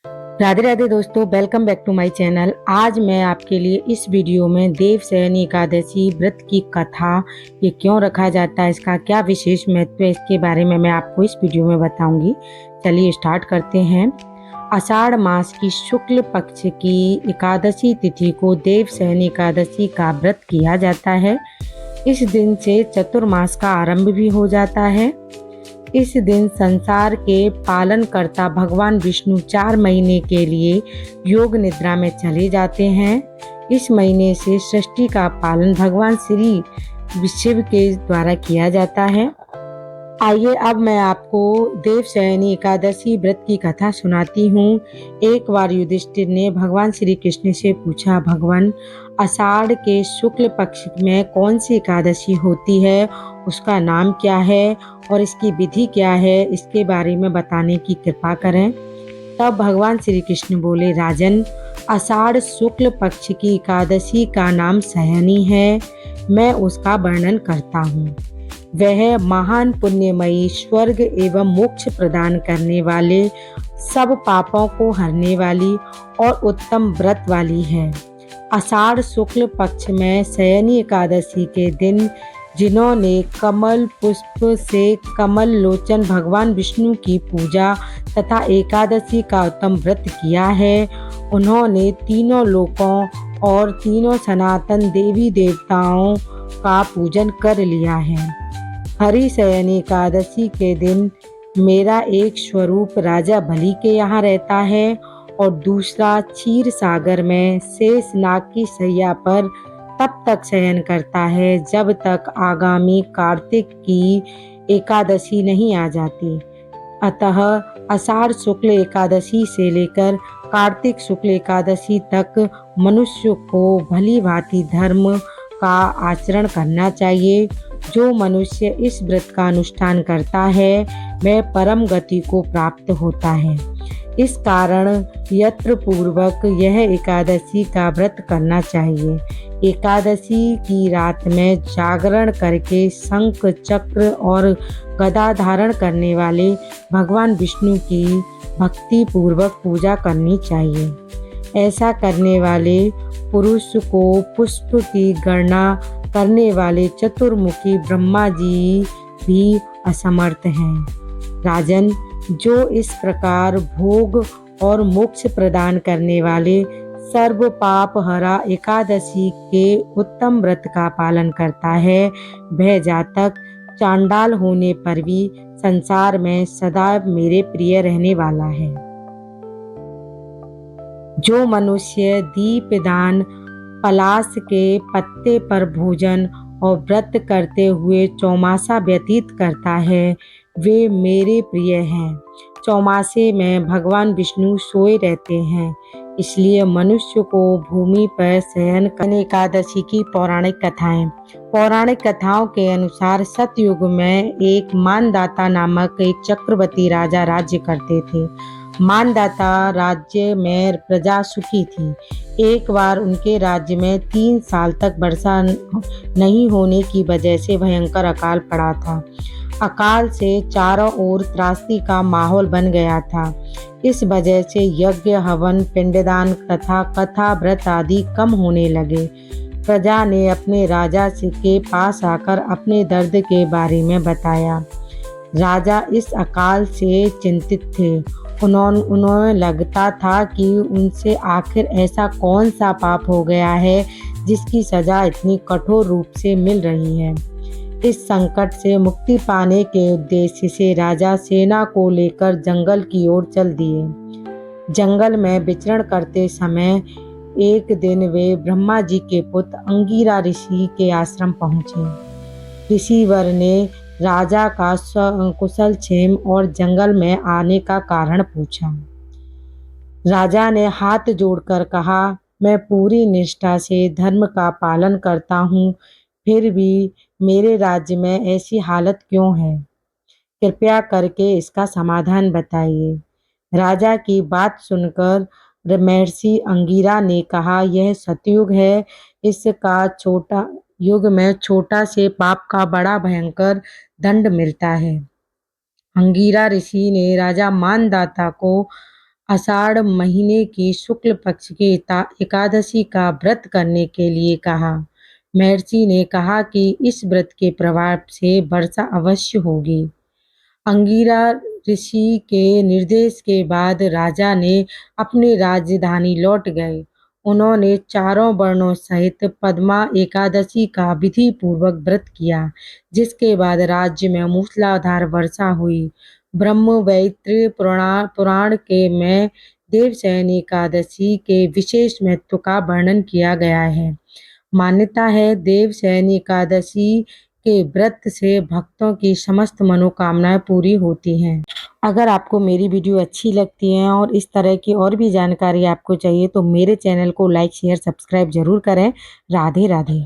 राधे राधे दोस्तों, welcome back to my channel. आज मैं आपके लिए इस वीडियो में देवशयनी एकादशी व्रत की कथा, ये क्यों रखा जाता है, इसका क्या विशेष महत्व है, इसके बारे में मैं आपको इस वीडियो में बताऊंगी। चलिए स्टार्ट करते हैं। आषाढ़ मास की शुक्ल पक्ष की एकादशी तिथि को देवशयनी एकादशी का व्रत किया जाता है। इस दिन से चतुर्मास का आरंभ भी हो जाता है। इस दिन संसार के पालनकर्ता भगवान विष्णु 4 महीने के लिए योग निद्रा में चले जाते हैं। इस महीने से सृष्टि का पालन भगवान श्री शिव के द्वारा किया जाता है। आइए अब मैं आपको देवशयनी एकादशी व्रत की कथा सुनाती हूँ। एक बार युधिष्ठिर ने भगवान श्री कृष्ण से पूछा, भगवान आषाढ़ के शुक्ल पक्ष में कौन सी एकादशी होती है, उसका नाम क्या है और इसकी विधि क्या है, इसके बारे में बताने की कृपा करें। तब भगवान श्री कृष्ण बोले, राजन, आषाढ़ शुक्ल पक्ष की एकादशी का नाम शयनी है। मैं उसका वर्णन करता हूँ। वह महान पुण्यमयी, स्वर्ग एवं मोक्ष प्रदान करने वाले, सब पापों को हरने वाली और उत्तम व्रत वाली है। आषाढ़ शुक्ल पक्ष में शयनी एकादशी के दिन जिन्होंने कमल पुष्प से कमल लोचन भगवान विष्णु की पूजा तथा एकादशी का उत्तम व्रत किया है, उन्होंने तीनों लोकों और तीनों सनातन देवी देवताओं का पूजन कर लिया है। हरिशयनी एकादशी के दिन मेरा एक स्वरूप राजा बलि के यहाँ रहता है और दूसरा क्षीर सागर में शेषनाग की शैया पर तब तक शयन करता है जब तक आगामी कार्तिक की एकादशी नहीं आ जाती। अतः आषाढ़ शुक्ल एकादशी से लेकर कार्तिक शुक्ल एकादशी तक मनुष्य को भली भांति धर्म का आचरण करना चाहिए। जो मनुष्य इस व्रत का अनुष्ठान करता है वह परम गति को प्राप्त होता है। इस कारण यत्न पूर्वक यह एकादशी का व्रत करना चाहिए। एकादशी की रात में जागरण करके शंख चक्र और गदा धारण करने वाले भगवान विष्णु की भक्ति पूर्वक पूजा करनी चाहिए। ऐसा करने वाले पुरुष को पुष्प की गणना करने वाले चतुर्मुखी ब्रह्मा जी भी असमर्थ हैं। राजन, जो इस प्रकार भोग और मोक्ष प्रदान करने वाले सर्व पाप हरा एकादशी के उत्तम व्रत का पालन करता है, वह जातक चांडाल होने पर भी संसार में सदा मेरे प्रिय रहने वाला है। जो मनुष्य दीपदान, पलाश के पत्ते पर भोजन और व्रत करते हुए चौमासा व्यतीत करता है, वे मेरे प्रिय हैं। चौमासे में भगवान विष्णु सोए रहते हैं, इसलिए मनुष्य को भूमि पर शयन करने एकादशी की पौराणिक कथाएं। पौराणिक कथाओं के अनुसार सतयुग में एक मानदाता नामक एक चक्रवर्ती राजा राज्य करते थे। मानदाता राज्य में प्रजा सुखी थी। एक बार उनके राज्य में 3 साल तक वर्षा नहीं होने की वजह से भयंकर अकाल पड़ा था। अकाल से चारों ओर त्रासदी का माहौल बन गया था। इस वजह से यज्ञ, हवन, पिंडदान तथा कथा व्रत आदि कम होने लगे। प्रजा ने अपने राजा के पास आकर अपने दर्द के बारे में बताया। राजा इस अकाल से चिंतित थे। उन्हें लगता था कि उनसे आखिर ऐसा कौन सा पाप हो गया है जिसकी सजा इतनी कठोर रूप से मिल रही है। इस संकट से मुक्ति पाने के उद्देश्य से राजा सेना को लेकर जंगल की ओर चल दिए। जंगल में विचरण करते समय एक दिन वे ब्रह्मा जी के पुत्र अंगिरा ऋषि के आश्रम पहुँचे। ऋषिवर ने राजा का कुशल क्षेम और जंगल में आने का कारण पूछा। राजा ने हाथ जोड़कर कहा, मैं पूरी निष्ठा से धर्म का पालन करता हूँ, फिर भी मेरे राज्य में ऐसी हालत क्यों है? कृपया करके इसका समाधान बताइए। राजा की बात सुनकर महर्षि अंगिरा ने कहा, यह सतयुग है। इसका छोटा युग में छोटा से पाप का बड़ा भयंकर दंड मिलता है। अंगिरा ऋषि ने राजा मानदाता को आषाढ़ महीने की शुक्ल पक्ष की एकादशी का व्रत करने के लिए कहा। महर्षि ने कहा कि इस व्रत के प्रभाव से वर्षा अवश्य होगी। अंगिरा ऋषि के निर्देश के बाद राजा ने अपनी राजधानी लौट गए। उन्होंने चारों वर्णों सहित पद्मा एकादशी का विधि पूर्वक व्रत किया, जिसके बाद राज्य में मूसलाधार वर्षा हुई। ब्रह्मवैवर्त पुराण के में देवशयनी एकादशी के विशेष महत्व का वर्णन किया गया है। मान्यता है देवशयनी एकादशी के व्रत से भक्तों की समस्त मनोकामनाएं पूरी होती हैं। अगर आपको मेरी वीडियो अच्छी लगती है और इस तरह की और भी जानकारी आपको चाहिए तो मेरे चैनल को लाइक शेयर सब्सक्राइब जरूर करें। राधे राधे।